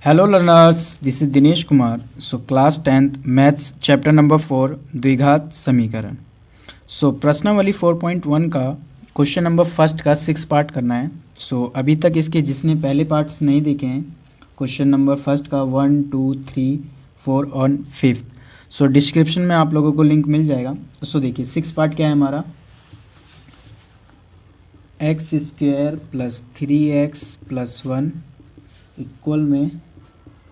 Hello learners, this is Dinesh Kumar. So class 10th maths chapter number 4 द्विघात समीकरण. सो प्रश्नावली 4.1 का क्वेश्चन नंबर फर्स्ट का 6 पार्ट करना है. सो अभी तक इसके जिसने पहले पार्ट्स नहीं देखे हैं क्वेश्चन नंबर फर्स्ट का 1, 2, 3, 4 और 5th, सो डिस्क्रिप्शन में आप लोगों को लिंक मिल जाएगा. सो देखिए 6 पार्ट क्या है हमारा, x square plus 3x plus 1 equal में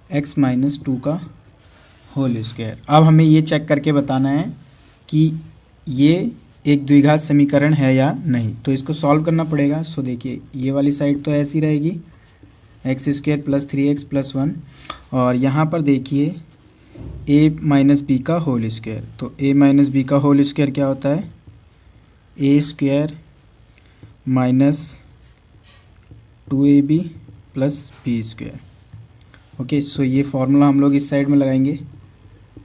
x माइनस 2 का होल स्क्वायर. अब हमें ये चेक करके बताना है कि ये एक द्विघात समीकरण है या नहीं, तो इसको सॉल्व करना पड़ेगा. सो देखिए ये वाली साइड तो ऐसी रहेगी, x square plus 3x plus 1, और यहाँ पर देखिए a माइनस बी का होल स्क्वायर. तो a माइनस बी का होल स्क्वायर क्या होता है, a square minus 2ab plus b square. Okay, so ये फार्मूला हम लोग इस साइड में लगाएंगे.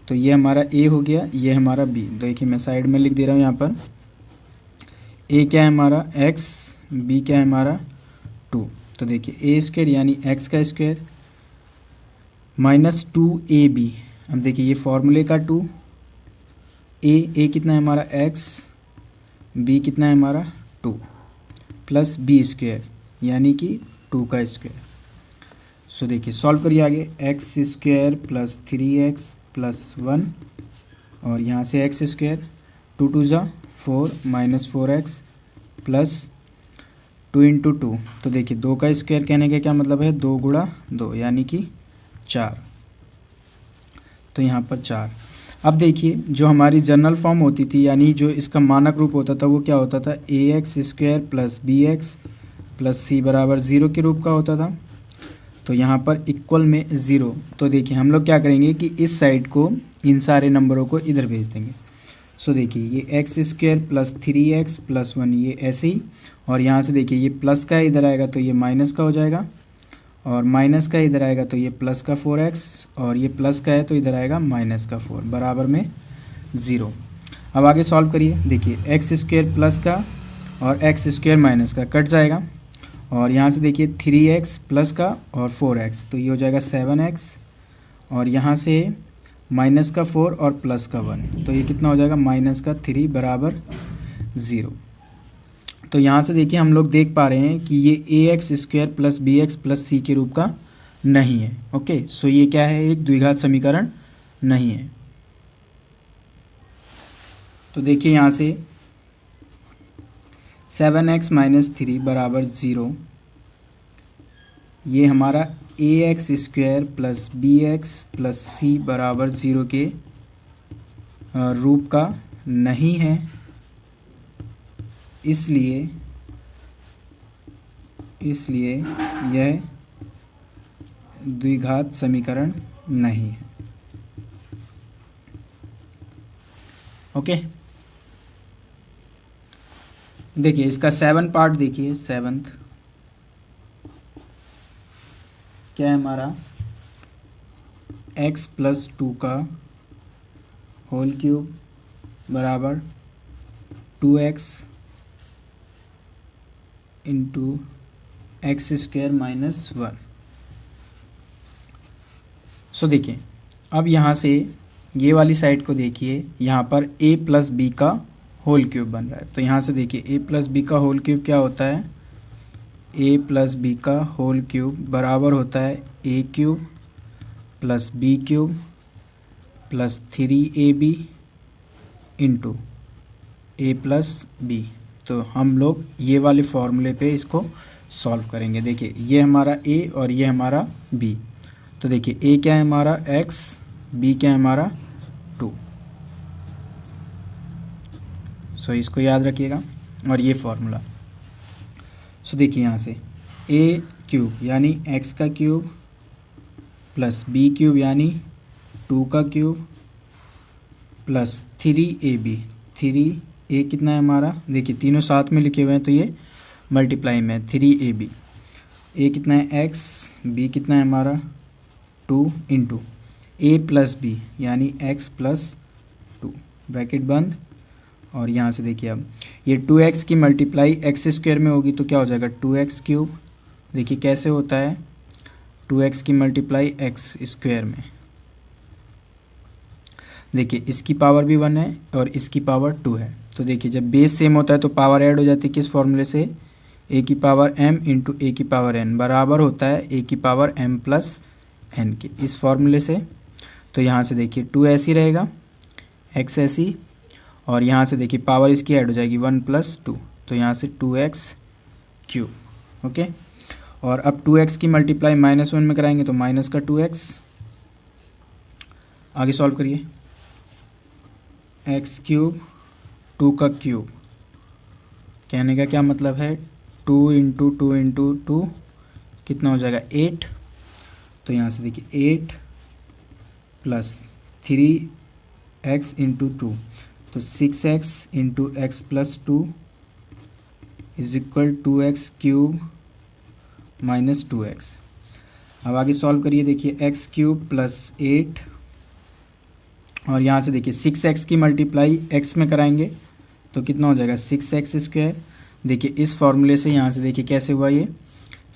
तो ये हमारा a हो गया, ये हमारा b. देखिए मैं साइड में लिख दे रहा हूँ यहाँ पर. a क्या है हमारा x, b क्या है हमारा 2. तो देखिए a स्क्वायर यानी x का स्क्वायर माइनस 2ab. अब देखिए ये फार्मूले का 2, a कितना है हमारा x, b कितना है हमारा 2 प्लस b स्क्वायर यानी कि 2 का स्क्वायर. सो देखिए सॉल्व करिए आगे, x square plus 3x plus 1 और यहाँ से एक्स स्क्वायर 2 2 ज़ा 4 माइनस 4x प्लस 2 इंटू 2. तो देखिए 2 का स्क्वायर कहने का क्या मतलब है, 2 गुणा 2 यानी कि 4. तो यहाँ पर 4. अब देखिए जो हमारी जनरल फॉर्म होती थी यानी जो इसका मानक रूप होता था वो क्या होता था, ax square plus bx plus c बराबर 0 के रूप का होता था. तो यहाँ पर इक्वल में 0. तो देखिए हम लोग क्या करेंगे कि इस साइड को इन सारे नंबरों को इधर भेज देंगे. सो देखिए ये x square plus 3x plus 1 ये ऐसे ही, और यहाँ से देखिए ये प्लस का इधर आएगा तो ये माइनस का हो जाएगा, और माइनस का इधर आएगा तो ये प्लस का 4x, और ये प्लस का है तो इधर आएगा माइनस का 4 बराबर में 0. अब आगे सॉल्व करिए. देखिए एक्स स्क्वायर प्लस का और एक्स स्क्वायर माइनस का कट जाएगा, और यहाँ से देखिए 3x प्लस का और 4x तो ये हो जाएगा 7x, और यहाँ से माइनस का 4 और प्लस का 1 तो ये कितना हो जाएगा माइनस का 3 बराबर 0. तो यहाँ से देखिए हम लोग देख पा रहे हैं कि ये ax square plus bx plus c के रूप का नहीं है. ओके, सो ये क्या है, एक द्विघात समीकरण नहीं है. तो देखिए यहाँ से 7x माइनस 3 बराबर 0, ये हमारा ax square plus bx plus c बराबर 0 के रूप का नहीं है, इसलिए यह द्विघात समीकरण नहीं है. ओके, देखिए इसका 7 पार्ट देखिए. 7th क्या है हमारा, x प्लस 2 का होल क्यूब बराबर 2x into x square minus 1. सो देखिए अब यहाँ से ये वाली साइड को देखिए, यहाँ पर a प्लस बी का होल क्यूब बन रहा है. तो यहाँ से देखिए a प्लस बी का होल क्यूब क्या होता है, a प्लस बी का होल क्यूब बराबर होता है a cube plus B cube plus 3ab into a plus B. तो हम लोग ये वाले फॉर्मूले पे इसको सॉल्व करेंगे. देखिए ये हमारा a और ये हमारा b. तो देखिए a क्या है हमारा x, b क्या है हमारा 2. सो इसको याद रखिएगा और ये फॉर्मूला. सो देखिए यहाँ से a क्यूब यानी x का क्यूब प्लस b क्यूब यानी 2 का क्यूब प्लस 3ab. 3a कितना है हमारा, देखिए तीनों साथ में लिखे हुए हैं तो ये मल्टीप्लाई में 3ab. a कितना है x, b कितना है हमारा 2 इंटू a प्लस b यानी x प्लस 2 ब्रैकेट बंद. और यहाँ से देखिए अब ये 2x की मल्टीप्लाई एक्स स्क्वायर में होगी तो क्या हो जाएगा 2x क्यूब. देखिए कैसे होता है, 2x की मल्टीप्लाई एक्स स्क्वायर में। देखिए इसकी पावर भी 1 है और इसकी पावर 2 है। तो देखिए जब बेस सेम होता है तो पावर ऐड हो जाती है किस फॉर्मूले से, a की पावर m इंटू ए की पावर n बराबर होता है a की पावर m प्लस n के, इस फॉर्मूले से। तो यहाँ से देखिए 2 ऐसी रहेगा, x ऐसी, और यहाँ से देखिए पावर इसकी ऐड हो जाएगी 1 प्लस 2, तो यहाँ से 2x क्यूब। ओके, और अब 2x की मल्टीप्लाई -1 में कराएंगे तो माइनस का 2x। आगे सॉल्व करिए, x क्यूब 2 का क्यूब, कहने का क्या मतलब है 2 इंटू 2 इंटू 2 कितना हो जाएगा 8। तो यहाँ से देखिए 8 प्लस 3x इंटू 2, तो 6x into x plus 2 is equal 2x cube minus 2x। अब आगे सॉल्व करिए, देखिए x क्यूब प्लस 8, और यहाँ से देखिए 6x की मल्टीप्लाई x में कराएंगे तो कितना हो जाएगा 6x स्क्वायर। देखिए इस फॉर्मूले से यहाँ से देखिए कैसे हुआ ये,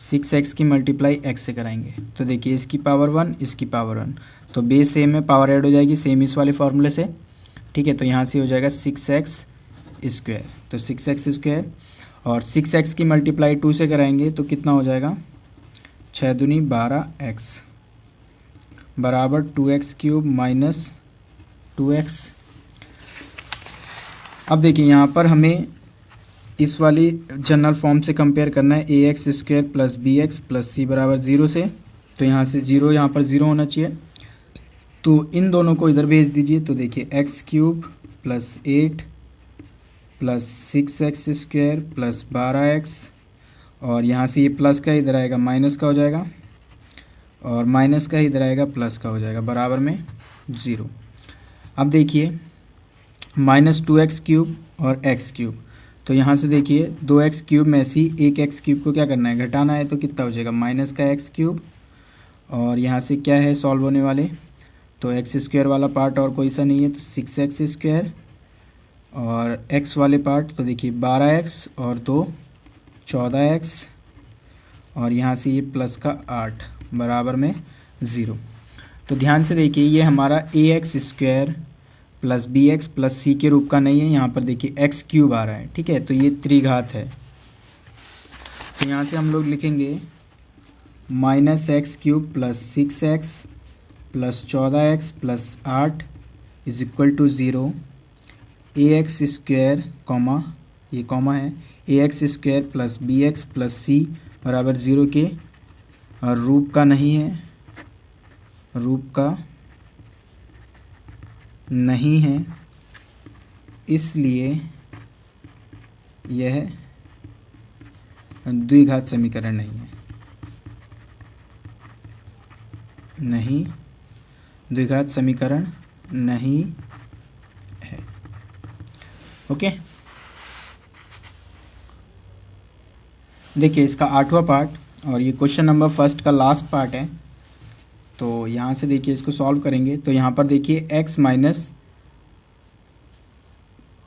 6x की मल्टीप्लाई x से कराएंगे तो देखिए इसकी पावर 1 इसकी पावर 1, तो बेस सेम है, पावर ऐड हो जाएगी सेम इस वाले फॉर्मूले से। ठीक है, तो यहाँ से हो जाएगा 6x स्क्वायर, तो 6x स्क्वायर, और 6x की मल्टीप्लाई 2 से कराएंगे तो कितना हो जाएगा 6 दूनी 12x बराबर 2x क्यूब माइनस 2x। अब देखिए यहाँ पर हमें इस वाली जनरल फॉर्म से कंपेयर करना है ax square plus bx plus c बराबर 0 से, तो यहाँ से 0 यहाँ पर 0 होना चाहिए, तो इन दोनों को इधर भेज दीजिए। तो देखिए x cube plus 8 plus 6x square plus 12x, और यहाँ से ये प्लस का इधर आएगा माइनस का हो जाएगा, और माइनस का इधर आएगा प्लस का हो जाएगा, बराबर में 0। अब देखिए -2x क्यूब और x क्यूब, तो यहाँ से देखिए 2x क्यूब में से एक x क्यूब को क्या करना है, घटाना है, तो कितना हो जाएगा माइनस का x क्यूब, और यहाँ से क्या है सॉल्व होने वाले, तो x स्क्वायर वाला पार्ट और कोई सा नहीं है तो 6x स्क्वायर, और x वाले पार्ट तो देखिए 12x और 2 14x, और यहाँ से ये प्लस का 8 बराबर में 0। तो ध्यान से देखिए ये हमारा ax square plus bx plus c के रूप का नहीं है, यहाँ पर देखिए x क्यूब आ रहा है। ठीक है, तो ये त्रिघात है, तो यहाँ से हम लोग लिखेंगे -x cube plus 6x plus 14x plus 8 is equal to 0, ax square comma, ये कॉमा है, ax square plus bx plus c बराबर 0 के, और रूप का नहीं है, रूप का नहीं है, इसलिए यह द्विघात समीकरण नहीं है, नहीं द्विघात समीकरण नहीं है। ओके, देखिए इसका 8वां पार्ट, और ये क्वेश्चन नंबर फर्स्ट का लास्ट पार्ट है। तो यहाँ से देखिए इसको सॉल्व करेंगे तो यहाँ पर देखिए x माइनस,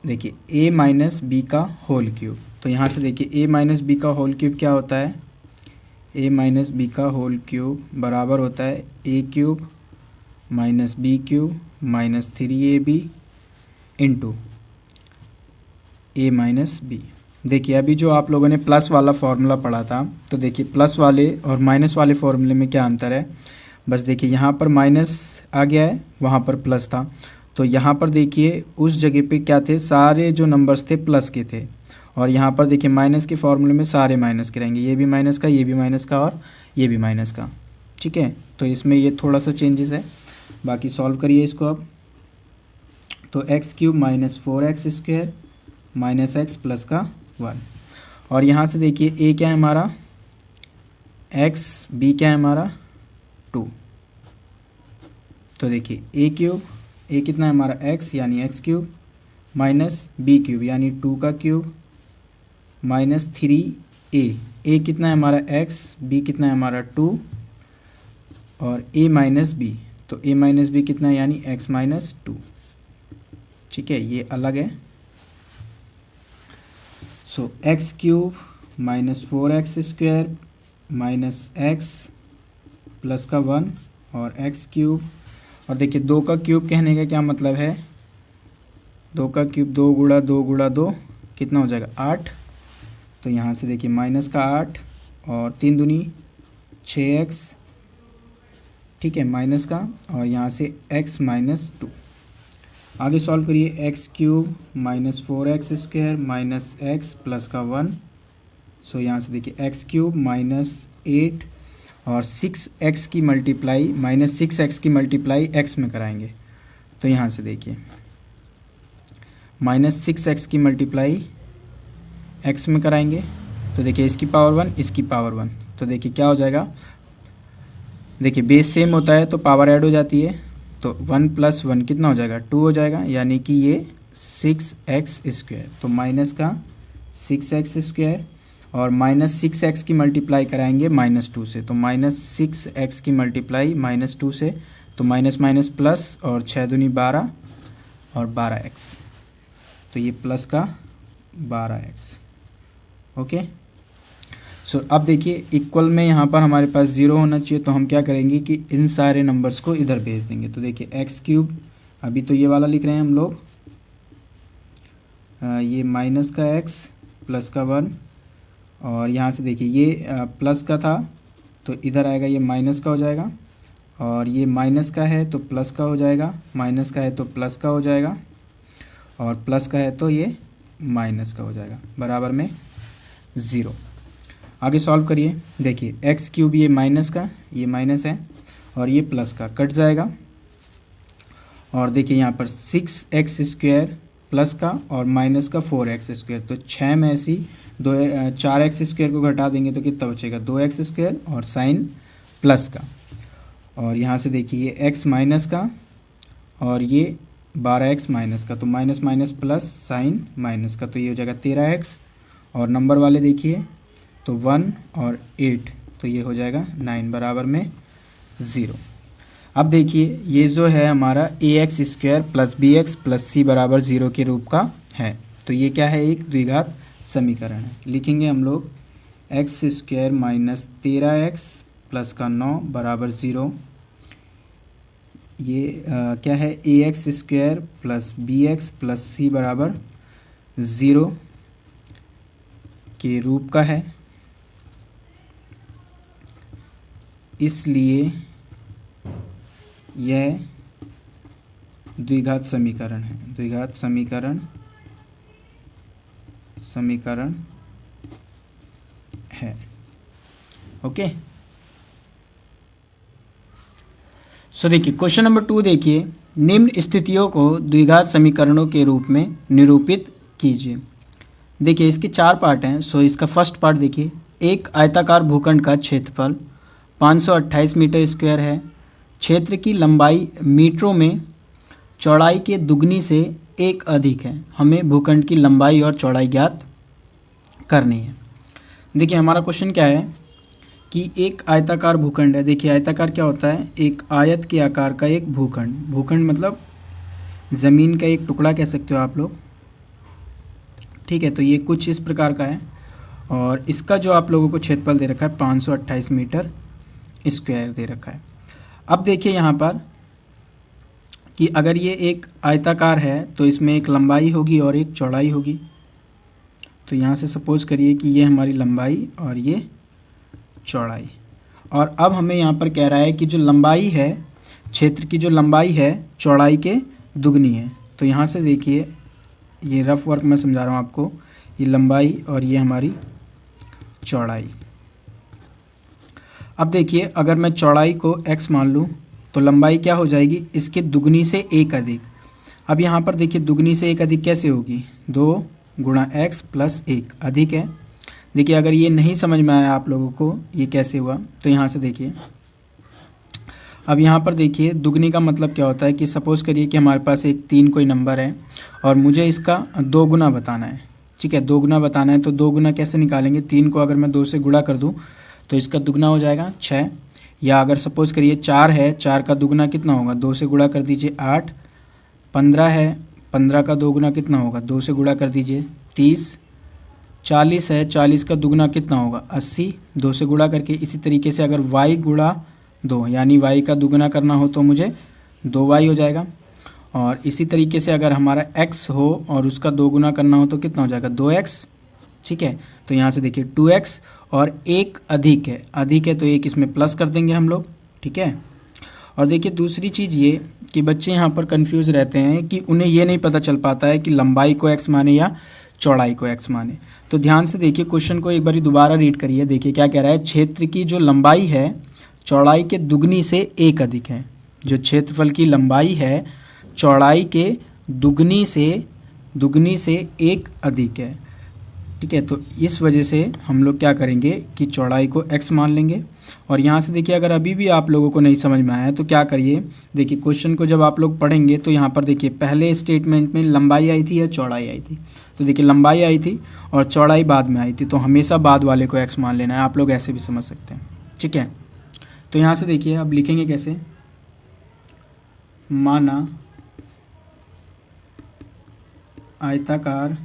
देखिए a माइनस बी का होल क्यूब, तो यहाँ से देखिए a माइनस बी का होल क्यूब क्या होता है, a माइनस बी का होल क्यूब बराबर होता है a cube minus B cube minus 3ab into a minus B. देखिए अभी जो आप लोगों ने प्लस वाला फॉर्मूला पढ़ा था, तो देखिए प्लस वाले और माइनस वाले फॉर्मूले में क्या अंतर है, बस देखिए यहाँ पर माइनस आ गया है, वहाँ पर प्लस था, तो यहाँ पर देखिए उस जगह पे क्या थे, सारे जो नंबर्स थे प्लस के थे, और यहाँ पर देखिए माइनस के फॉर्मूले में सारे माइनस के रहेंगे, ये भी माइनस का, ये भी माइनस का, और ये भी माइनस का। ठीक है, तो इसमें ये थोड़ा सा चेंजेस है, बाकी सॉल्व करिए इसको अब। तो x cube minus 4x square minus x plus का 1, और यहाँ से देखिए a क्या है हमारा x, b क्या है हमारा 2, तो देखिए a क्यूब, a कितना है हमारा x यानी x cube minus b cube यानी 2 का क्यूब माइनस 3a, a कितना है हमारा x, b कितना है हमारा 2, और a माइनस b, तो a माइनस b कितना है यानी x माइनस 2। ठीक है, ये अलग है। सो x cube minus 4x square minus x plus का 1 और एक्स क्यूब। और देखिए 2 का क्यूब कहने का क्या मतलब है, 2 का क्यूब 2 गुणा 2 गुणा 2 कितना हो जाएगा 8। तो यहाँ से देखिए माइनस का 8 और 3 दूनी 6x, ठीक है, माइनस का, और यहाँ से x माइनस 2। आगे सॉल्व करिए, x cube minus 4x square minus x plus का 1। सो यहाँ से देखिए एक्स क्यूब माइनस 8 और 6x की मल्टीप्लाई माइनस 6x की मल्टीप्लाई x में कराएंगे। तो यहाँ से देखिए माइनस 6x की मल्टीप्लाई x में कराएंगे। तो देखिए इसकी पावर 1 इसकी पावर 1, तो देखिए क्या हो जाएगा, देखिए बेस सेम होता है तो पावर ऐड हो जाती है। तो 1 + 1 कितना हो जाएगा 2 हो जाएगा, यानी कि ये 6x स्क्वायर। तो माइनस का 6x स्क्वायर और माइनस 6x की मल्टीप्लाई कराएंगे -2 से। तो माइनस 6x की मल्टीप्लाई -2 से, तो माइनस माइनस प्लस और 6 दूनी 12 और 12x, तो ये प्लस का 12x। ओके, सो अब देखिए इक्वल में यहाँ पर हमारे पास 0 होना चाहिए, तो हम क्या करेंगे कि इन सारे नंबर्स को इधर भेज देंगे। तो देखिए एक्स क्यूब, अभी तो ये वाला लिख रहे हैं हम लोग, ये माइनस का x प्लस का 1, और यहाँ से देखिए ये प्लस का था तो इधर आएगा ये माइनस का हो जाएगा, और ये माइनस का है तो प्लस का हो जाएगा, माइनस का है तो प्लस का हो जाएगा, और प्लस का है तो ये माइनस का हो जाएगा, बराबर में 0। आगे सॉल्व करिए, देखिए एक्स क्यूब ये माइनस का, ये माइनस है, और ये प्लस का कट जाएगा, और देखिए यहाँ पर 6x स्क्वायर प्लस का और माइनस का 4x स्क्वायर, तो 6 में ऐसी 4x स्क्वायर को घटा देंगे तो कितना बचेगा 2x स्क्वायर और साइन प्लस का, और यहाँ से देखिए ये x माइनस का और ये 12x माइनस का, तो minus minus plus sign minus का, तो ये हो जाएगा 13x, और नंबर वाले देखिए तो 1 और 8, तो ये हो जाएगा 9, बराबर में 0। अब देखिए ये जो है हमारा ax square plus bx plus c बराबर 0 के रूप का है, तो ये क्या है, एक द्विघात समीकरण है। लिखेंगे हम लोग x square minus 13x plus का 9 बराबर 0। ये क्या है, ax square plus bx plus c बराबर 0 के रूप का है, इसलिए यह द्विघात समीकरण है, द्विघात समीकरण है। ओके, सो देखिए क्वेश्चन नंबर 2 देखिए, निम्न स्थितियों को द्विघात समीकरणों के रूप में निरूपित कीजिए। देखिए इसके 4 पार्ट हैं। सो इसका फर्स्ट पार्ट देखिए, एक आयताकार भूखंड का क्षेत्रफल 528 मीटर स्क्वायर है, क्षेत्र की लंबाई मीटरों में चौड़ाई के दुगनी से 1 अधिक है, हमें भूखंड की लंबाई और चौड़ाई ज्ञात करनी है। देखिए हमारा क्वेश्चन क्या है कि एक आयताकार भूखंड है। देखिए आयताकार क्या होता है, एक आयत के आकार का एक भूखंड, भूखंड मतलब ज़मीन का एक टुकड़ा कह सकते हो आप लोग, ठीक है। तो ये कुछ इस प्रकार का है, और इसका जो आप लोगों को क्षेत्रफल दे रखा है 528 मीटर स्क्वायर दे रखा है। अब देखिए यहाँ पर कि अगर ये एक आयताकार है तो इसमें एक लंबाई होगी और एक चौड़ाई होगी। तो यहाँ से सपोज करिए कि ये हमारी लंबाई और ये चौड़ाई, और अब हमें यहाँ पर कह रहा है कि जो लंबाई है, क्षेत्र की जो लंबाई है चौड़ाई के दुगनी है। तो यहाँ से देखिए ये रफ वर्क मैं समझा रहा हूँ आपको, ये लंबाई और ये हमारी चौड़ाई। अब देखिए अगर मैं चौड़ाई को x मान लूँ तो लंबाई क्या हो जाएगी, इसके दुगनी से 1 अधिक। अब यहाँ पर देखिए दुगनी से 1 अधिक कैसे होगी, 2 गुणा x प्लस 1 अधिक है। देखिए अगर ये नहीं समझ में आया आप लोगों को ये कैसे हुआ, तो यहाँ से देखिए, अब यहाँ पर देखिए दुगनी का मतलब क्या होता है कि सपोज़ करिए कि हमारे पास एक 3 कोई नंबर है और मुझे इसका 2 गुना बताना है, ठीक है। 2 गुना बताना है तो 2 गुना कैसे निकालेंगे, 3 को अगर मैं 2 से गुणा कर दूँ तो इसका दुगना हो जाएगा 6, या अगर सपोज़ करिए 4 है, 4 का दुगना कितना होगा, 2 से गुणा कर दीजिए 8, 15 है, 15 का 2 गुना कितना होगा, 2 से गुणा कर दीजिए 30, 40 है, 40 का दुगना कितना होगा 80, 2 से गुणा करके। इसी तरीके से अगर y गुणा 2, यानी y का दुगुना करना हो तो मुझे 2y हो जाएगा। और इसी तरीके से अगर हमारा x हो और उसका 2 गुना करना हो तो कितना हो जाएगा 2x। ठीक है, तो यहाँ से देखिए 2x और 1 अधिक है तो 1 इसमें प्लस कर देंगे हम लोग। ठीक है, और देखिए दूसरी चीज़ ये कि बच्चे यहाँ पर कंफ्यूज रहते हैं कि उन्हें ये नहीं पता चल पाता है कि लंबाई को x माने या चौड़ाई को x माने। तो ध्यान से देखिए क्वेश्चन को एक बार दोबारा रीड करिए। देखिए क्या कह रहा है, क्षेत्र की जो लंबाई है चौड़ाई के दुगनी से 1 अधिक है। जो क्षेत्रफल की लंबाई है चौड़ाई के दुगनी से 1 अधिक है। ठीक है, तो इस वजह से हम लोग क्या करेंगे कि चौड़ाई को x मान लेंगे। और यहाँ से देखिए अगर अभी भी आप लोगों को नहीं समझ में आया है तो क्या करिए, देखिए क्वेश्चन को जब आप लोग पढ़ेंगे तो यहाँ पर देखिए पहले स्टेटमेंट में लंबाई आई थी या चौड़ाई आई थी। तो देखिए लंबाई आई थी और चौड़ाई बाद में आई थी, तो हमेशा बाद वाले को x मान लेना है। आप लोग ऐसे भी समझ सकते हैं। ठीक है, तो यहाँ से देखिए अब लिखेंगे कैसे, माना आयताकार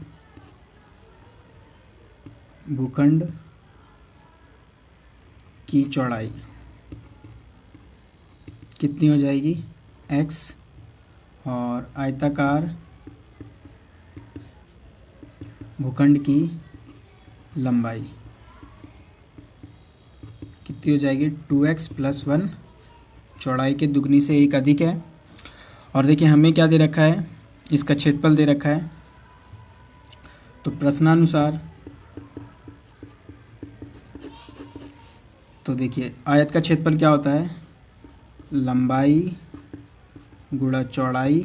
भूखंड की चौड़ाई कितनी हो जाएगी x, और आयताकार भूखंड की लंबाई कितनी हो जाएगी 2x + 1। चौड़ाई के दुगनी से 1 अधिक है। और देखिए हमें क्या दे रखा है, इसका क्षेत्रफल दे रखा है। तो प्रश्नानुसार तो देखिए आयत का क्षेत्रफल क्या होता है, लंबाई गुणा चौड़ाई।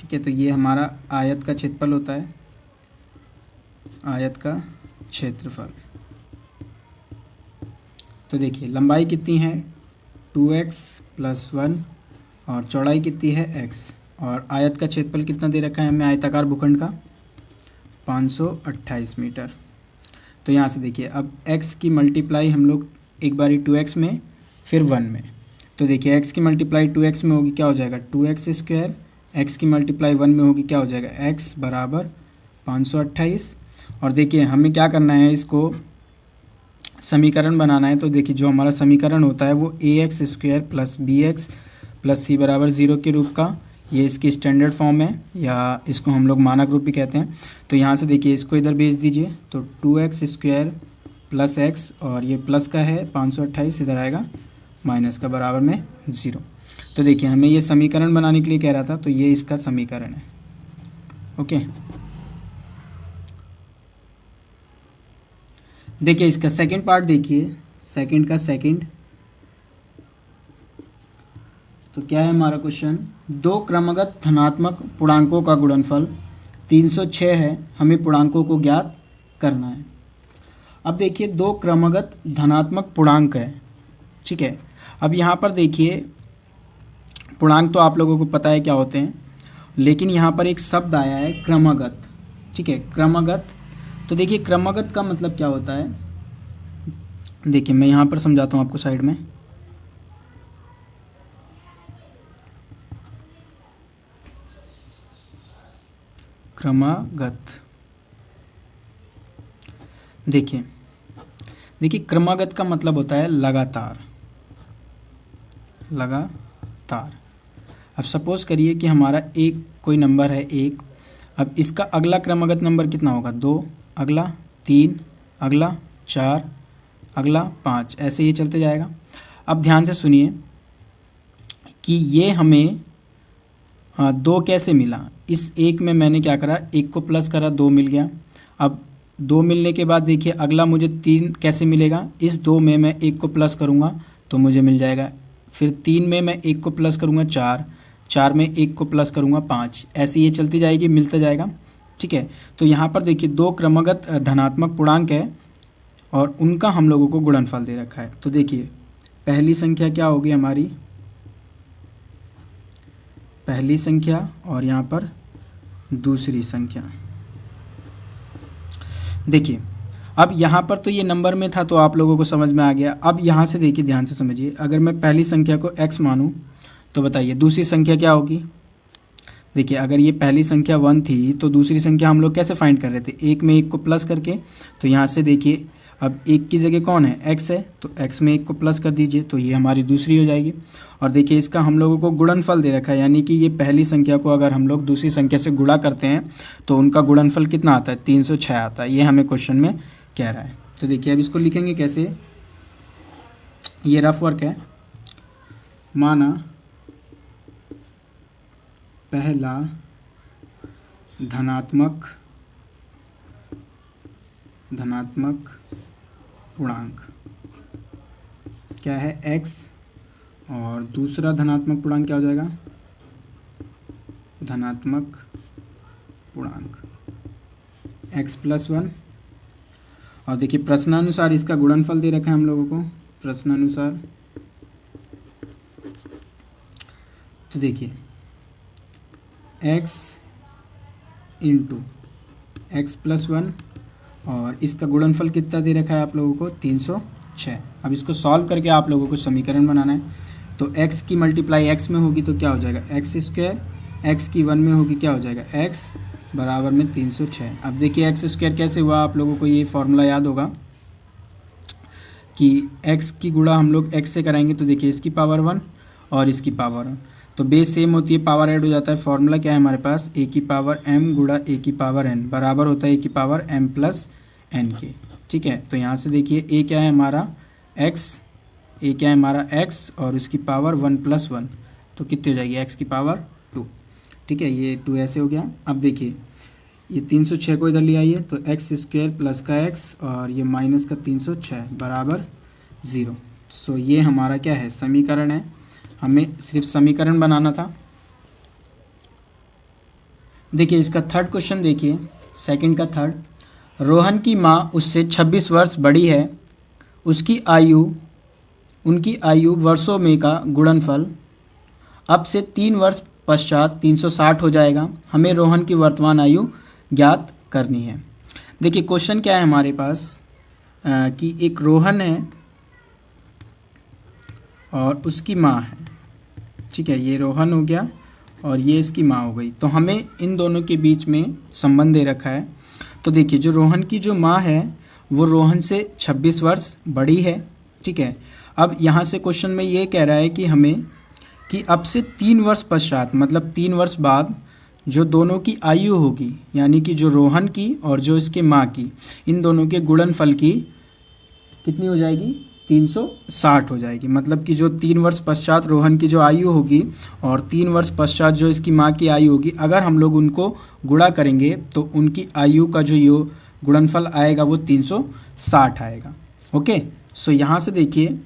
ठीक है, तो ये हमारा आयत का क्षेत्रफल होता है, आयत का क्षेत्रफल। तो देखिए लंबाई कितनी है 2x + 1 और चौड़ाई कितनी है x, और आयत का क्षेत्रफल कितना दे रखा है हमें आयताकार भूखंड का 528 मीटर। तो यहाँ से देखिए अब x की मल्टीप्लाई हम लोग एक बारी 2x में फिर 1 में। तो देखिए x की मल्टीप्लाई 2x में होगी क्या हो जाएगा 2x², x की मल्टीप्लाई 1 में होगी क्या हो जाएगा x = 528। और देखिए हमें क्या करना है, इसको समीकरण बनाना है। तो देखिए जो हमारा समीकरण होता है वो ax² + bx + c = 0 के रूप का, ये इसकी स्टैंडर्ड फॉर्म है या इसको हम लोग मानक रूप भी कहते हैं। तो यहाँ से देखिए इसको इधर भेज दीजिए, तो 2x² + x और ये प्लस का है 528 इधर आएगा माइनस का बराबर में 0। तो देखिए हमें ये समीकरण बनाने के लिए कह रहा था, तो ये इसका समीकरण है। ओके, देखिए इसका सेकंड पार्ट देखिए, सेकंड का सेकंड। तो क्या है हमारा क्वेश्चन, 2 क्रमगत धनात्मक पूर्णांकों का गुणनफल 306 है, हमें पूर्णांकों को ज्ञात करना है। अब देखिए 2 क्रमगत धनात्मक पूर्णांक है। ठीक है, अब यहाँ पर देखिए पूर्णांक तो आप लोगों को पता है क्या होते हैं, लेकिन यहाँ पर एक शब्द आया है क्रमगत। ठीक है, क्रमगत। तो देखिए क्रमगत का मतलब क्या होता है, देखिए मैं यहाँ पर समझाता हूँ आपको साइड में। क्रमगत, देखिए क्रमगत का मतलब होता है लगातार। अब सपोज करिए कि हमारा एक कोई नंबर है 1, अब इसका अगला क्रमगत नंबर कितना होगा 2, अगला 3, अगला 4, अगला 5, ऐसे ये चलते जाएगा। अब ध्यान से सुनिए कि ये हमें 2 कैसे मिला। इस 1 में मैंने क्या करा, 1 को प्लस करा, 2 मिल गया। अब 2 मिलने के बाद देखिए अगला मुझे 3 कैसे मिलेगा, इस 2 में मैं 1 को प्लस करूँगा तो मुझे मिल जाएगा। फिर 3 में मैं 1 को प्लस करूँगा 4 में 1 को प्लस करूँगा 5, ऐसे ये चलती जाएगी, मिलता जाएगा। ठीक है, तो यहाँ पर देखिए 2 क्रमगत धनात्मक पूर्णांक है और उनका हम लोगों को गुणनफल दे रखा है। तो देखिए पहली संख्या क्या होगी हमारी, पहली संख्या और यहाँ पर दूसरी संख्या। देखिए अब यहाँ पर तो ये नंबर में था तो आप लोगों को समझ में आ गया। अब यहाँ से देखिए ध्यान से समझिए, अगर मैं पहली संख्या को x मानूँ तो बताइए दूसरी संख्या क्या होगी। देखिए अगर ये पहली संख्या 1 थी तो दूसरी संख्या हम लोग कैसे फाइंड कर रहे थे, 1 में 1 को प्लस करके। तो यहाँ से देखिए अब 1 की जगह कौन है, x है, तो x में 1 को प्लस कर दीजिए, तो ये हमारी दूसरी हो जाएगी। और देखिए इसका हम लोगों को गुणनफल दे रखा है, यानी कि ये पहली संख्या को अगर हम लोग दूसरी संख्या से गुणा करते हैं तो उनका गुणनफल कितना आता है, 306 आता है। ये हमें क्वेश्चन में कह रहा है। तो देखिए अब इसको लिखेंगे कैसे, ये रफ वर्क है। माना पहला धनात्मक पूर्णांक क्या है, x, और दूसरा धनात्मक पूर्णांक क्या हो जाएगा, धनात्मक पूर्णांक x + 1। और देखिए प्रश्नानुसार इसका गुणनफल दे रखा है हम लोगों को, प्रश्नानुसार। तो देखिए x × x + 1 और इसका गुणनफल कितना दे रखा है आप लोगों को, 306। अब इसको सॉल्व करके आप लोगों को समीकरण बनाना है। तो x की मल्टीप्लाई x में होगी तो क्या हो जाएगा, x², x की 1 में होगी क्या हो जाएगा, x बराबर में 306। अब देखिए x² कैसे हुआ, आप लोगों को ये फॉर्मूला याद होगा कि x की गुणा हम लोग x से कराएंगे, तो देखिए इसकी पावर 1 और इसकी पावर 1, तो बेस सेम होती है, पावर ऐड हो जाता है। फॉर्मूला क्या है हमारे पास, a की पावर m गुणा a की पावर n बराबर होता है a की पावर m + n के। ठीक है, तो यहाँ से देखिए a क्या है हमारा x, a क्या है हमारा x और उसकी पावर 1 + 1, तो कितनी हो जाएगी, x की पावर 2। ठीक है, ये 2 ऐसे हो गया। अब देखिए ये 306 को इधर ले आइए, तो x² प्लस का x और ये माइनस का 306 बराबर 0। सो ये हमारा क्या है, समीकरण है। हमें सिर्फ समीकरण बनाना था। देखिए इसका थर्ड क्वेश्चन देखिए, सेकंड का थर्ड। रोहन की माँ उससे 26 वर्ष बड़ी है, उनकी आयु वर्षों में का गुणनफल अब से 3 वर्ष पश्चात 360 हो जाएगा। हमें रोहन की वर्तमान आयु ज्ञात करनी है। देखिए क्वेश्चन क्या है हमारे पास कि एक रोहन है और उसकी माँ है। ठीक है, ये रोहन हो गया और ये इसकी माँ हो गई। तो हमें इन दोनों के बीच में संबंध दे रखा है। तो देखिए जो रोहन की जो माँ है वो रोहन से 26 वर्ष बड़ी है। ठीक है, अब यहाँ से क्वेश्चन में ये कह रहा है कि हमें कि अब से 3 वर्ष पश्चात, मतलब 3 वर्ष बाद जो दोनों की आयु होगी, यानी कि जो रोहन की और जो इसके माँ की, इन दोनों के गुणनफल की कितनी हो जाएगी, 360 हो जाएगी। मतलब कि जो 3 वर्ष पश्चात रोहन की जो आयु होगी और 3 वर्ष पश्चात जो इसकी माँ की आयु होगी, अगर हम लोग उनको गुणा करेंगे तो उनकी आयु का जो ये गुणनफल आएगा वो 360 आएगा। ओके, सो यहाँ से देखिए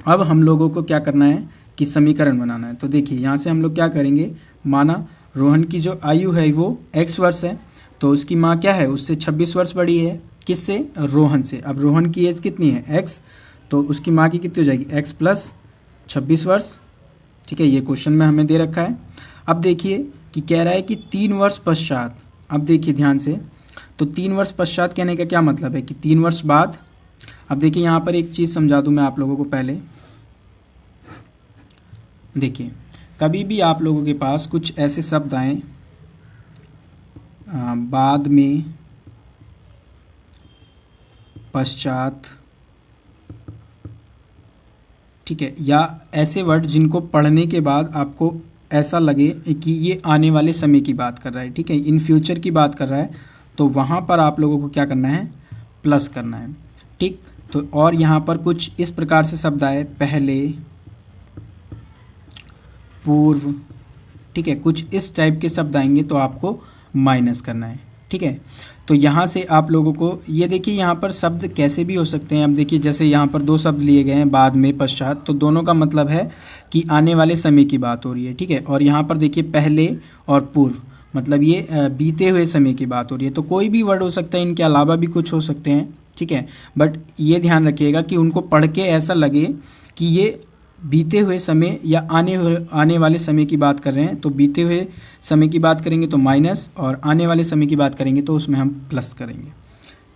अब हम लोगों को क्या करना है कि समीकरण बनाना है। तो देखिए यहाँ से हम लोग क्या करेंगे, माना रोहन की जो आयु है वो x वर्ष है, तो उसकी माँ क्या है, उससे 26 वर्ष बड़ी है। किससे, रोहन से। अब रोहन की एज कितनी है, x, तो उसकी माँ की कितनी हो जाएगी, x + 26 वर्ष। ठीक है, ये क्वेश्चन में हमें दे रखा है। अब देखिए कि कह रहा है कि 3 वर्ष पश्चात। अब देखिए ध्यान से, तो 3 वर्ष पश्चात कहने का क्या मतलब है कि 3 वर्ष बाद। अब देखिए यहाँ पर एक चीज़ समझा दूँ मैं आप लोगों को पहले। देखिए कभी भी आप लोगों के पास कुछ ऐसे शब्द आए बाद में, पश्चात, ठीक है, या ऐसे वर्ड जिनको पढ़ने के बाद आपको ऐसा लगे कि ये आने वाले समय की बात कर रहा है, ठीक है, इन फ्यूचर की बात कर रहा है, तो वहाँ पर आप लोगों को क्या करना है, प्लस करना है। ठीक, तो और यहाँ पर कुछ इस प्रकार से शब्द आए, पहले, पूर्व, ठीक है, कुछ इस टाइप के शब्द आएंगे तो आपको माइनस करना है। ठीक है, तो यहाँ से आप लोगों को ये देखिए यहाँ पर शब्द कैसे भी हो सकते हैं। अब देखिए जैसे यहाँ पर 2 शब्द लिए गए हैं, बाद में, पश्चात, तो दोनों का मतलब है कि आने वाले समय की बात हो रही है। ठीक है, और यहाँ पर देखिए पहले और पूर्व, मतलब ये बीते हुए समय की बात हो रही है। तो कोई भी वर्ड हो सकता है, इनके अलावा भी कुछ हो सकते हैं। ठीक है, बट ये ध्यान रखिएगा कि उनको पढ़ के ऐसा लगे कि ये बीते हुए समय या आने वाले समय की बात कर रहे हैं। तो बीते हुए समय की बात करेंगे तो माइनस, और आने वाले समय की बात करेंगे तो उसमें हम प्लस करेंगे।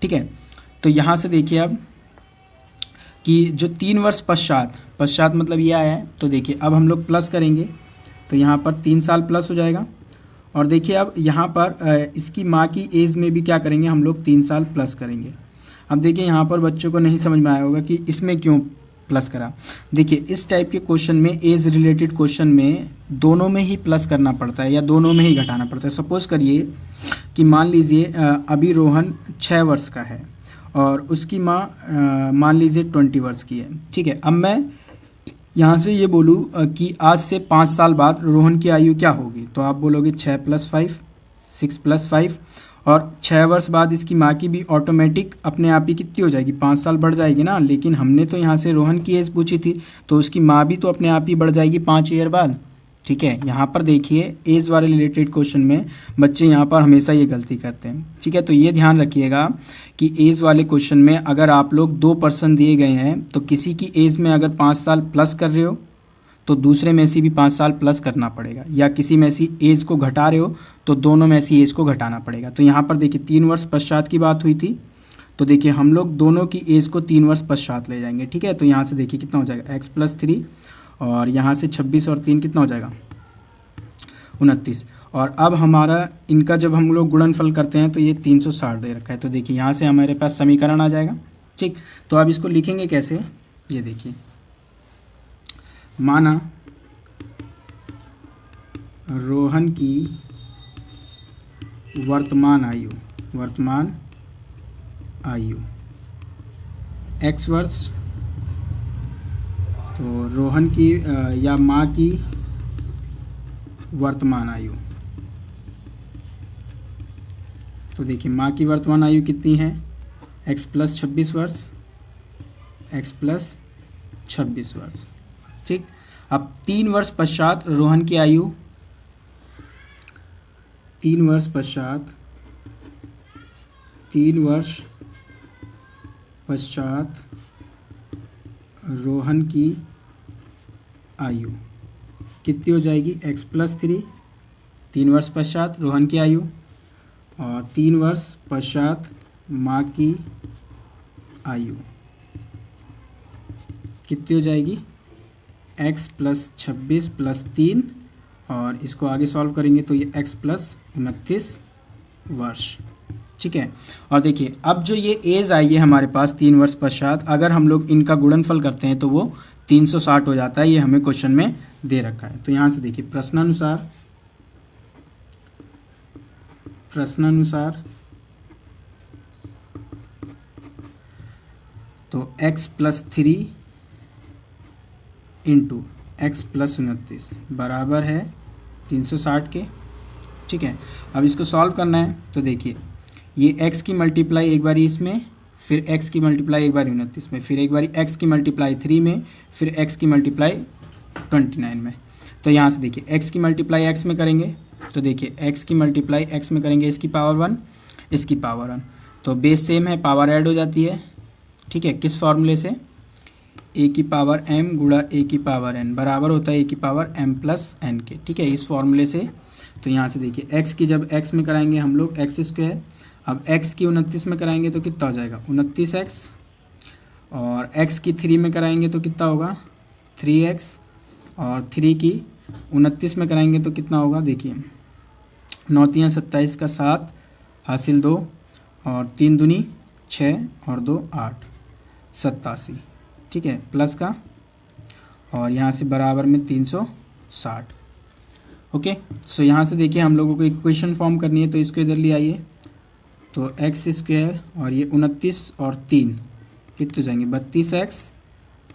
ठीक है, तो यहाँ से देखिए अब कि जो 3 वर्ष पश्चात मतलब ये आया है, तो देखिए अब हम लोग प्लस करेंगे तो यहाँ पर 3 साल प्लस हो जाएगा। और देखिए अब यहाँ पर इसकी माँ की एज में भी क्या करेंगे हम लोग, 3 साल प्लस करेंगे। अब देखिए यहाँ पर बच्चों को नहीं समझ में आया होगा कि इसमें क्यों प्लस करा। देखिए इस टाइप के क्वेश्चन में, एज रिलेटेड क्वेश्चन में दोनों में ही प्लस करना पड़ता है या दोनों में ही घटाना पड़ता है। सपोज़ करिए कि मान लीजिए अभी रोहन 6 वर्ष का है और उसकी माँ मान लीजिए 20 वर्ष की है, ठीक है। अब मैं यहाँ से ये बोलूँ कि आज से 5 साल बाद रोहन की आयु क्या होगी, तो आप बोलोगे 6 + 5 6 + 5, और 6 वर्ष बाद इसकी माँ की भी ऑटोमेटिक अपने आप ही कितनी हो जाएगी, 5 साल बढ़ जाएगी ना। लेकिन हमने तो यहाँ से रोहन की एज पूछी थी, तो उसकी माँ भी तो अपने आप ही बढ़ जाएगी 5 ईयर बाद, ठीक है। यहाँ पर देखिए एज वाले रिलेटेड क्वेश्चन में बच्चे यहाँ पर हमेशा ये गलती करते हैं, ठीक है। तो ये ध्यान रखिएगा कि एज वाले क्वेश्चन में अगर आप लोग 2 पर्सन दिए गए हैं तो किसी की एज में अगर 5 साल प्लस कर रहे हो तो दूसरे में से भी 5 साल प्लस करना पड़ेगा, या किसी में से एज को घटा रहे हो तो दोनों में से एज को घटाना पड़ेगा। तो यहाँ पर देखिए 3 वर्ष पश्चात की बात हुई थी, तो देखिए हम लोग दोनों की एज को 3 वर्ष पश्चात ले जाएंगे, ठीक है। तो यहाँ से देखिए कितना हो जाएगा x + 3, और यहाँ से 26 और 3 कितना हो जाएगा 29। और अब हमारा इनका जब हम लोग गुणनफल करते हैं तो ये 360 दे रखा है, तो देखिए यहाँ से हमारे पास समीकरण आ जाएगा, ठीक। तो अब इसको लिखेंगे कैसे, ये देखिए, माना रोहन की वर्तमान आयु x वर्ष, तो रोहन की या माँ की वर्तमान आयु, तो देखिए माँ की वर्तमान आयु कितनी है, x + 26 वर्ष, x + 26 वर्ष, ठीक। अब 3 वर्ष पश्चात रोहन की आयु, 3 वर्ष पश्चात रोहन की आयु कितनी हो जाएगी, x + 3, 3 वर्ष पश्चात रोहन की आयु, और 3 वर्ष पश्चात माँ की आयु कितनी हो जाएगी, x + 26 + 3, और इसको आगे सॉल्व करेंगे तो ये x + 29 वर्ष, ठीक है। और देखिए अब जो ये एज आई है हमारे पास 3 वर्ष पश्चात, अगर हम लोग इनका गुणनफल करते हैं तो वो 360 हो जाता है, ये हमें क्वेश्चन में दे रखा है। तो यहाँ से देखिए प्रश्नानुसार तो x + 3 × x + 29 बराबर है 360 के, ठीक है। अब इसको सॉल्व करना है, तो देखिए ये x की मल्टीप्लाई एक बारी इसमें, फिर x की मल्टीप्लाई एक बारी 29 में, फिर एक बारी x की मल्टीप्लाई 3 में, फिर x की मल्टीप्लाई 29 में। तो यहाँ से देखिए x की मल्टीप्लाई x में करेंगे, तो देखिए x की मल्टीप्लाई x में करेंगे, इसकी पावर 1, इसकी पावर 1, तो बेस सेम है, पावर ऐड हो जाती है, ठीक है। किस फॉर्मूले से, a की पावर m गुणा a की पावर n बराबर होता है a की पावर m + n के, ठीक है, इस फॉर्मूले से। तो यहाँ से देखिए x की जब x में कराएंगे हम लोग x², अब x की 29 में कराएंगे तो कितना हो जाएगा 29x, और x की 3 में कराएंगे तो कितना होगा 3x, और 3 की 29 में कराएंगे तो कितना होगा, देखिए 9 × 3 = 27 का 7 हासिल 2, और 3 दूनी 6 और 2 8 87, ठीक है, प्लस का, और यहाँ से बराबर में 360। ओके, सो यहाँ से देखिए हम लोगों को इक्वेशन फॉर्म करनी है, तो इसको इधर ले आइए, तो x² और ये 29 और 3 कितने हो जाएंगे 32x,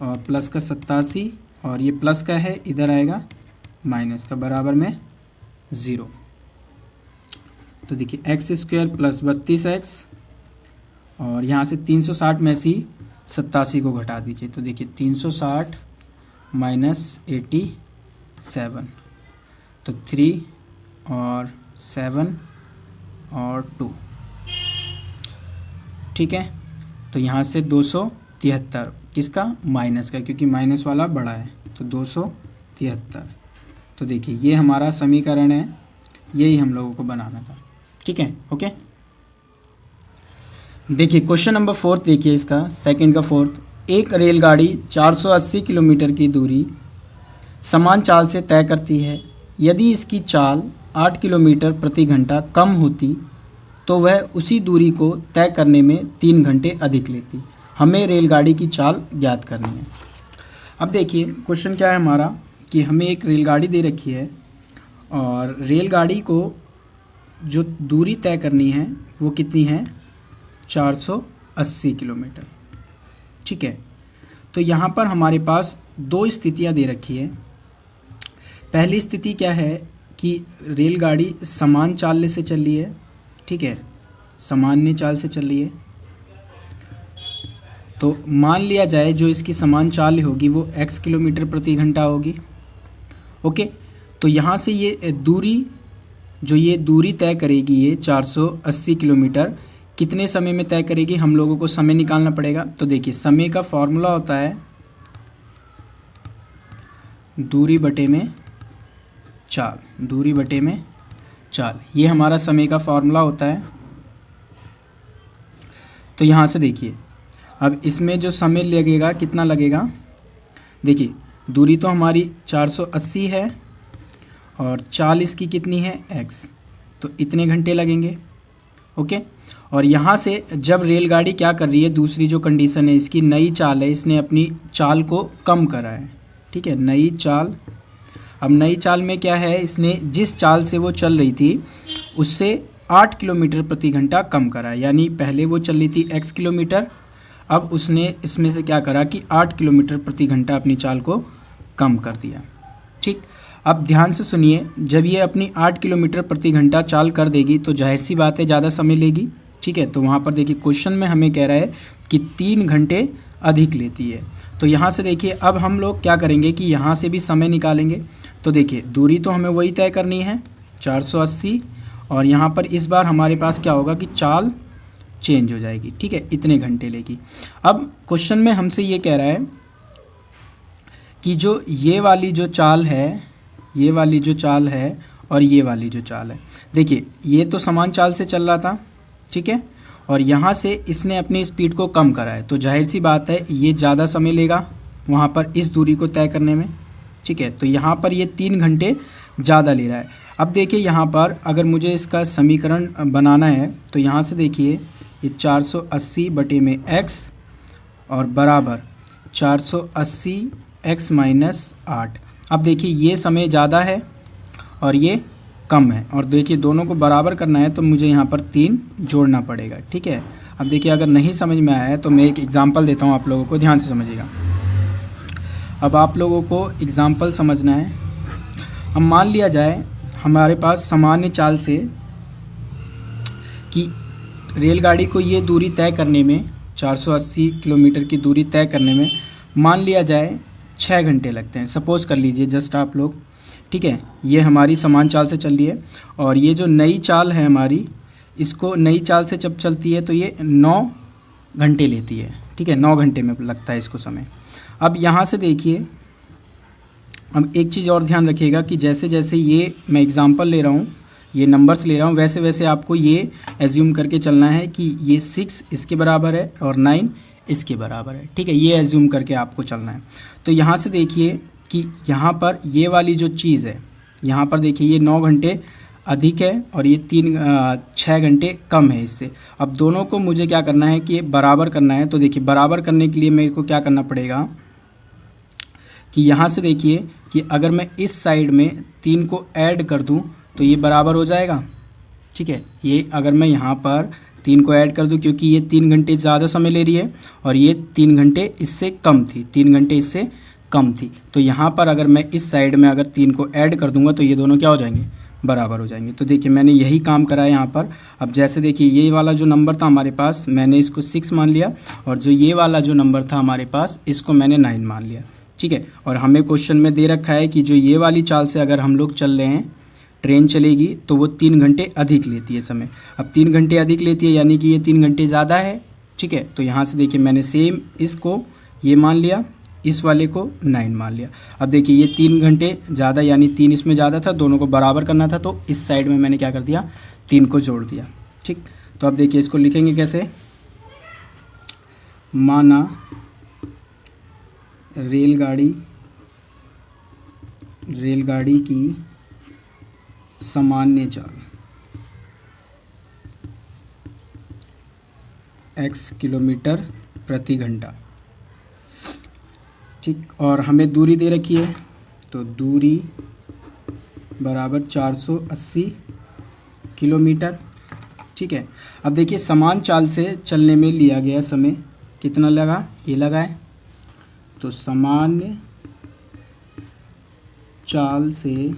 और प्लस का 87, और ये प्लस का है इधर आएगा माइनस का, बराबर में 0। तो देखिए x² + 32x, और यहाँ से 360 में से 87 को घटा दीजिए, तो देखिए 360 - 87, तो 3 और 7 और 2, ठीक है। तो यहाँ से 273 किसका, माइनस का, क्योंकि माइनस वाला बड़ा है, तो 273। तो देखिए ये हमारा समीकरण है, यही हम लोगों को बनाना था, ठीक है। ओके, देखिए क्वेश्चन नंबर 4 देखिए, इसका सेकंड का 4th, एक रेलगाड़ी 480 किलोमीटर की दूरी समान चाल से तय करती है। यदि इसकी चाल 8 किलोमीटर प्रति घंटा कम होती तो वह उसी दूरी को तय करने में 3 घंटे अधिक लेती। हमें रेलगाड़ी की चाल ज्ञात करनी है। अब देखिए क्वेश्चन क्या है हमारा कि हमें एक रेलगाड़ी दे रखी है और रेलगाड़ी को जो दूरी तय करनी है वो कितनी है, 480 किलोमीटर। ठीक है, तो यहाँ पर हमारे पास दो स्थितियाँ दे रखी है। पहली स्थिति क्या है कि रेलगाड़ी समान चाल से चल रही है। ठीक है, सामान्य चाल से चल रही है। तो मान लिया जाए जो इसकी समान चाल होगी वो x किलोमीटर प्रति घंटा होगी। ओके, तो यहाँ से ये दूरी, जो ये दूरी तय करेगी ये 480 किलोमीटर, कितने समय में तय करेगी, हम लोगों को समय निकालना पड़ेगा। तो देखिए समय का फॉर्मूला होता है दूरी बटे में चाल, दूरी बटे में चाल, ये हमारा समय का फॉर्मूला होता है। तो यहाँ से देखिए अब इसमें जो समय लगेगा कितना लगेगा, देखिए दूरी तो हमारी 480 है और चाल इसकी कितनी है x, तो इतने घंटे लगेंगे। ओके, और यहाँ से जब रेलगाड़ी क्या कर रही है, दूसरी जो कंडीशन है इसकी नई चाल है, इसने अपनी चाल को कम करा है। ठीक है, नई चाल। अब नई चाल में क्या है, इसने जिस चाल से वो चल रही थी उससे 8 किलोमीटर प्रति घंटा कम करा है। यानी पहले वो चल रही थी x किलोमीटर, अब उसने इसमें से क्या करा कि 8 किलोमीटर प्रति घंटा अपनी चाल को कम कर दिया। ठीक, अब ध्यान से सुनिए, जब ये अपनी 8 किलोमीटर प्रति घंटा चाल कर देगी तो जाहिर सी बात है ज़्यादा समय लेगी। ठीक है, तो वहाँ पर देखिए क्वेश्चन में हमें कह रहा है कि 3 घंटे अधिक लेती है। तो यहाँ से देखिए अब हम लोग क्या करेंगे कि यहाँ से भी समय निकालेंगे। तो देखिए दूरी तो हमें वही तय करनी है 480, और यहाँ पर इस बार हमारे पास क्या होगा कि चाल चेंज हो जाएगी। ठीक है, इतने घंटे लेगी। अब क्वेश्चन में हमसे ये कह रहा है कि जो ये वाली जो चाल है, ये वाली जो चाल है और ये वाली जो चाल है, देखिए ये तो समान चाल से चल रहा था। ठीक है, और यहाँ से इसने अपनी स्पीड को कम करा है, तो जाहिर सी बात है ये ज़्यादा समय लेगा वहाँ पर इस दूरी को तय करने में। ठीक है, तो यहाँ पर ये 3 घंटे ज़्यादा ले रहा है। अब देखिए यहाँ पर अगर मुझे इसका समीकरण बनाना है तो यहाँ से देखिए ये 480 बटे में x और बराबर 480 x माइनस 8। अब देखिए ये समय ज़्यादा है और ये कम है, और देखिए दोनों को बराबर करना है तो मुझे यहाँ पर 3 जोड़ना पड़ेगा। ठीक है, अब देखिए अगर नहीं समझ में आया है तो मैं एक एग्ज़ाम्पल देता हूँ, आप लोगों को ध्यान से समझिएगा। अब आप लोगों को एग्ज़ाम्पल समझना है। अब मान लिया जाए हमारे पास सामान्य चाल से कि रेलगाड़ी को ये दूरी तय करने में, 480 किलोमीटर की दूरी तय करने में मान लिया जाए 6 घंटे लगते हैं। सपोज़ कर लीजिए जस्ट आप लोग। ठीक है, ये हमारी समान चाल से चल रही है और ये जो नई चाल है हमारी, इसको नई चाल से जब चलती है तो ये 9 घंटे लेती है। ठीक है, 9 घंटे में लगता है इसको समय। अब यहाँ से देखिए, अब एक चीज़ और ध्यान रखिएगा कि जैसे जैसे ये मैं एग्ज़ाम्पल ले रहा हूँ, ये नंबर्स ले रहा हूँ, वैसे वैसे आपको ये एज्यूम करके चलना है कि ये 6 इसके बराबर है और 9 इसके बराबर है। ठीक है, ये एज्यूम करके आपको चलना है। तो यहाँ से देखिए कि यहाँ पर ये वाली जो चीज़ है, यहाँ पर देखिए ये 9 घंटे अधिक है और ये 6 घंटे कम है इससे। अब दोनों को मुझे क्या करना है कि बराबर करना है। तो देखिए बराबर करने के लिए मेरे को क्या करना पड़ेगा कि यहाँ से देखिए कि अगर मैं इस साइड में 3 को ऐड कर दूँ तो ये बराबर हो जाएगा। ठीक है, ये अगर मैं यहाँ पर 3 को ऐड कर दूँ, क्योंकि ये 3 घंटे ज़्यादा समय ले रही है और ये 3 घंटे इससे कम थी, 3 घंटे इससे कम थी, तो यहाँ पर अगर मैं इस साइड में अगर 3 को ऐड कर दूँगा तो ये दोनों क्या हो जाएंगे, बराबर हो जाएंगे। तो देखिए मैंने यही काम करा है यहाँ पर। अब जैसे देखिए ये वाला जो नंबर था हमारे पास, मैंने इसको 6 मान लिया, और जो ये वाला जो नंबर था हमारे पास, इसको मैंने 9 मान लिया। ठीक है, और हमें क्वेश्चन में दे रखा है कि जो ये वाली चाल से अगर हम लोग चल रहे हैं, ट्रेन चलेगी तो वो 3 घंटे अधिक लेती है समय। अब 3 घंटे अधिक लेती है यानी कि ये 3 घंटे ज़्यादा है। ठीक है, तो यहाँ से देखिए मैंने सेम इसको ये मान लिया, इस वाले को 9 मान लिया। अब देखिए ये 3 घंटे ज़्यादा यानी 3 इसमें ज़्यादा था, दोनों को बराबर करना था, तो इस साइड में मैंने क्या कर दिया, 3 को जोड़ दिया। ठीक, तो अब देखिए इसको लिखेंगे कैसे, माना रेलगाड़ी की सामान्य चाल x किलोमीटर प्रति घंटा। ठीक, और हमें दूरी दे रखी है, तो दूरी बराबर 480 किलोमीटर। ठीक है, अब देखिए समान चाल से चलने में लिया गया समय कितना लगा, ये लगा है, तो सामान्य चाल से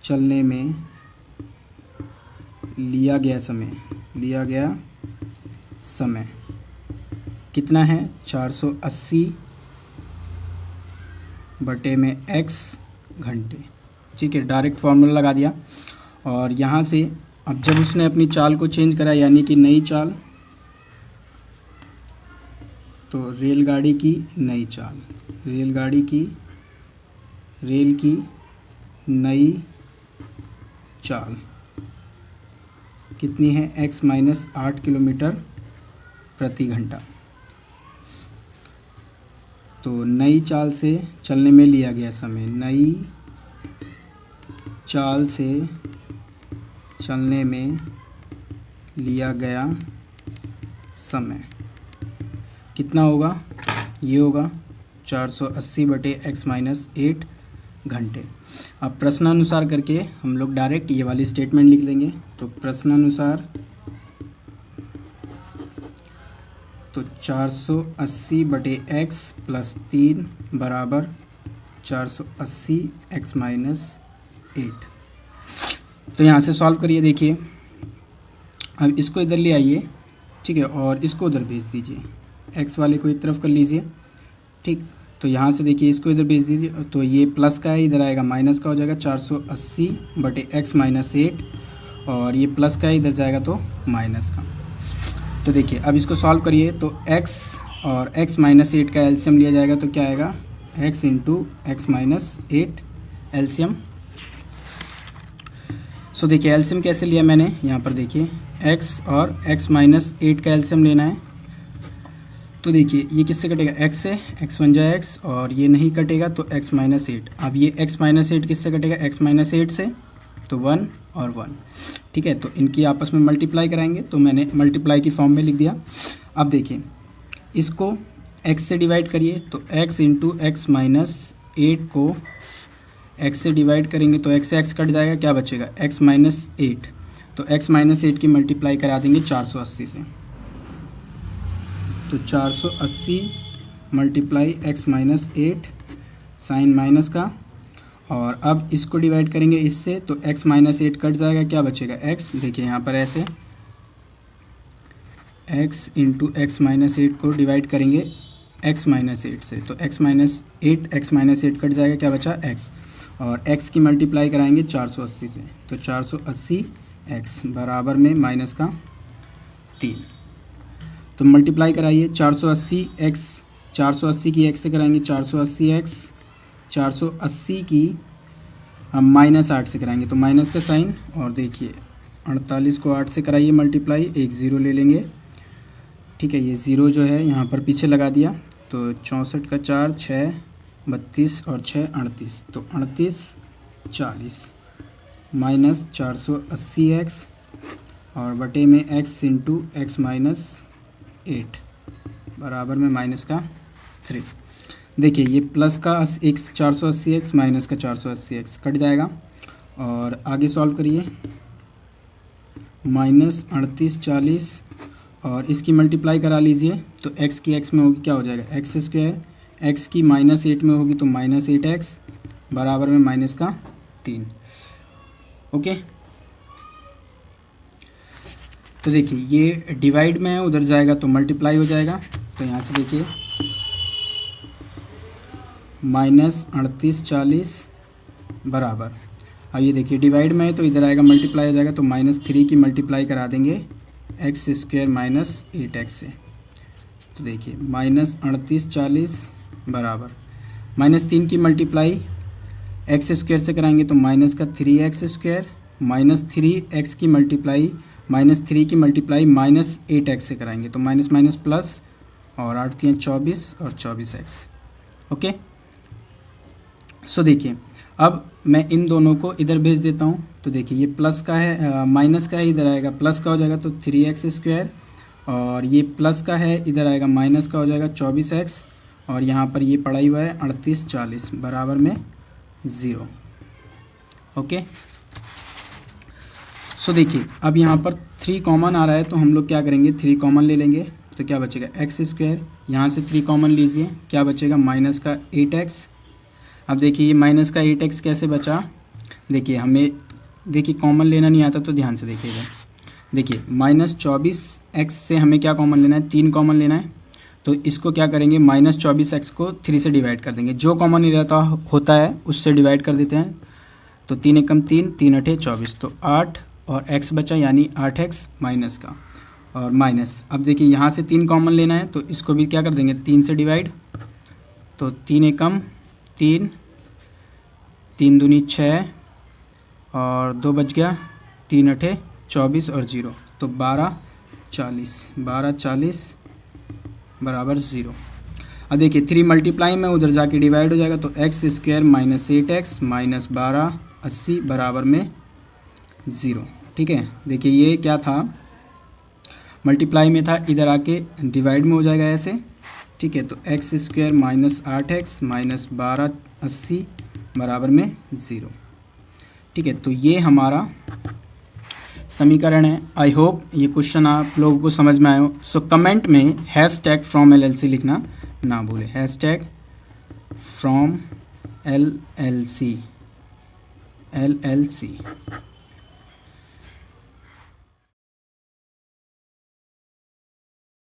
चलने में लिया गया समय कितना है, 480 बटे में x घंटे। ठीक है, डायरेक्ट फार्मूला लगा दिया। और यहाँ से अब जब उसने अपनी चाल को चेंज करा, यानी कि नई चाल, तो रेल की नई चाल कितनी है, x माइनस 8 किलोमीटर प्रति घंटा। तो नई चाल से चलने में लिया गया समय, नई चाल से चलने में लिया गया समय कितना होगा, ये होगा 480 बटे x माइनस 8 घंटे। अब प्रश्नानुसार करके हम लोग डायरेक्ट ये वाली स्टेटमेंट लिख देंगे। तो प्रश्नानुसार तो 480 बटे x प्लस 3 बराबर 480 x माइनस 8। तो यहाँ से सॉल्व करिए। देखिए अब इसको इधर ले आइए, ठीक है, और इसको उधर भेज दीजिए, x वाले को एक तरफ कर लीजिए। ठीक, तो यहाँ से देखिए इसको इधर भेज दीजिए, तो ये प्लस का है, इधर आएगा माइनस का हो जाएगा 480 बटे x माइनस 8, और ये प्लस का है, इधर जाएगा तो माइनस का। तो देखिए अब इसको सॉल्व करिए, तो x और x माइनस 8 का एलसीएम लिया जाएगा, तो क्या आएगा, x into x minus 8 LCM. So देखिए एलसीएम कैसे लिया मैंने, यहाँ पर देखिए x और x माइनस 8 का एलसीएम लेना है। तो देखिए ये किससे कटेगा, x से, x वन जाए x, और ये नहीं कटेगा तो x माइनस 8। अब ये x माइनस 8 किससे कटेगा, x माइनस 8 से, तो 1 और 1। ठीक है, तो इनकी आपस में मल्टीप्लाई कराएंगे, तो मैंने मल्टीप्लाई की फॉर्म में लिख दिया। अब देखिए इसको x से डिवाइड करिए, तो x इंटू एक्स माइनस 8 को x से डिवाइड करेंगे तो x से x कट जाएगा, क्या बचेगा, x माइनस 8। तो x माइनस 8 की मल्टीप्लाई करा देंगे 480 से, तो 480 multiply x minus 8 sine minus का, और अब इसको डिवाइड करेंगे इससे, तो x माइनस 8 कट जाएगा, क्या बचेगा, x। देखिए यहाँ पर ऐसे x इंटू एक्स माइनस 8 को डिवाइड करेंगे x माइनस 8 से, तो x माइनस 8 कट जाएगा, क्या बचा, x, और x की मल्टीप्लाई कराएंगे 480 से, तो 480x बराबर में माइनस का 3। तो मल्टीप्लाई कराइए 480x, 480 की x से कराएंगे 480x, 480 की हम माइनस 8 से कराएंगे तो माइनस का साइन, और देखिए 48 को 8 से कराइए मल्टीप्लाई, एक ज़ीरो ले लेंगे। ठीक है, ये ज़ीरो जो है यहाँ पर पीछे लगा दिया, तो 64 का 4 6 32 और 6 38, तो 38 40 माइनस 480x और बटे में x इंटू एक्स माइनस 8 बराबर में माइनस का 3। देखिए ये प्लस का एक 480x माइनस का 480x कट जाएगा, और आगे सॉल्व करिए, माइनस 38 40 और इसकी मल्टीप्लाई करा लीजिए, तो x की x में होगी, क्या हो जाएगा, एक्स स्क्वायर, x की माइनस 8 में होगी तो माइनस 8x बराबर में माइनस का 3। ओके, तो देखिए ये डिवाइड में है, उधर जाएगा तो मल्टीप्लाई हो जाएगा, तो यहाँ से देखिए माइनस 38 40 बराबर, अब ये देखिए डिवाइड में है तो इधर आएगा मल्टीप्लाई हो जाएगा, तो माइनस 3 की मल्टीप्लाई करा देंगे एक्स स्क्वायर माइनस 8x से। तो देखिए माइनस 38 40 बराबर माइनस 3 की मल्टीप्लाई एक्स स्क्वायर से कराएंगे तो माइनस का 3x स्क्वायर, माइनस 3x की मल्टीप्लाई माइनस 3 की मल्टीप्लाई माइनस 8x से कराएंगे तो माइनस माइनस प्लस, और 8 3 24 और 24x। ओके, सो देखिए अब मैं इन दोनों को इधर भेज देता हूँ। तो देखिए ये प्लस का है, माइनस का है, इधर आएगा प्लस का हो जाएगा तो 3x², और ये प्लस का है, इधर आएगा माइनस का हो जाएगा 24x, और यहाँ पर ये पड़ा हुआ है 38 40 बराबर में 0। ओके, सो देखिए अब यहाँ पर 3 कॉमन आ रहा है तो हम लोग क्या करेंगे, 3 कॉमन ले लेंगे तो क्या बचेगा x², यहाँ से 3 कॉमन लीजिए, क्या बचेगा माइनस का 8x। अब देखिए ये माइनस का 8x कैसे बचा, देखिए हमें देखिए कॉमन लेना नहीं आता तो ध्यान से देखिएगा। देखिए -24x से हमें क्या कॉमन लेना है, 3 कॉमन लेना है। तो इसको क्या करेंगे, -24x को 3 से डिवाइड कर देंगे, जो कॉमन नहीं रहता होता है उससे डिवाइड कर देते हैं। तो 3 एकम 3, 3 अठे 24, तो 8 और x बचा यानी 8x माइनस का और माइनस। अब देखिए यहाँ से 3 कॉमन लेना है तो इसको भी क्या कर देंगे, 3 से डिवाइड। तो 3 एकम 3, 3 दूनी 6 और 2 बच गया, 3 अठे 24 और 0, तो 12 40 बराबर 0। अब देखिए 3 मल्टीप्लाई में उधर जाके डिवाइड हो जाएगा तो x² माइनस 8x माइनस 12 80 बराबर में 0। ठीक है, देखिए ये क्या था, मल्टीप्लाई में था, इधर आके डिवाइड में हो जाएगा ऐसे। ठीक है, तो x² माइनस 8x माइनस 12 80 बराबर में 0। ठीक है, तो ये हमारा समीकरण है। आई होप ये क्वेश्चन आप लोगों को समझ में आया हो। सो कमेंट में हैशटैग फ्रॉम LLC लिखना ना भूले, हैशटैग फ्रॉम LLC।